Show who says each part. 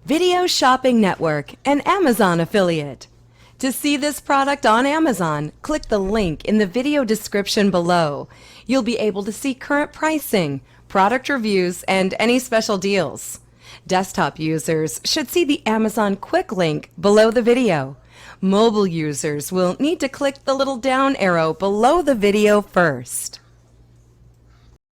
Speaker 1: Video Shopping Network, an Amazon affiliate. To see this product on Amazon, click the link in the video description below. You'll be able to see current pricing, product reviews, and any special deals. Desktop users should see the Amazon quick link below the video. Mobile users will need to click the little down arrow below the video first.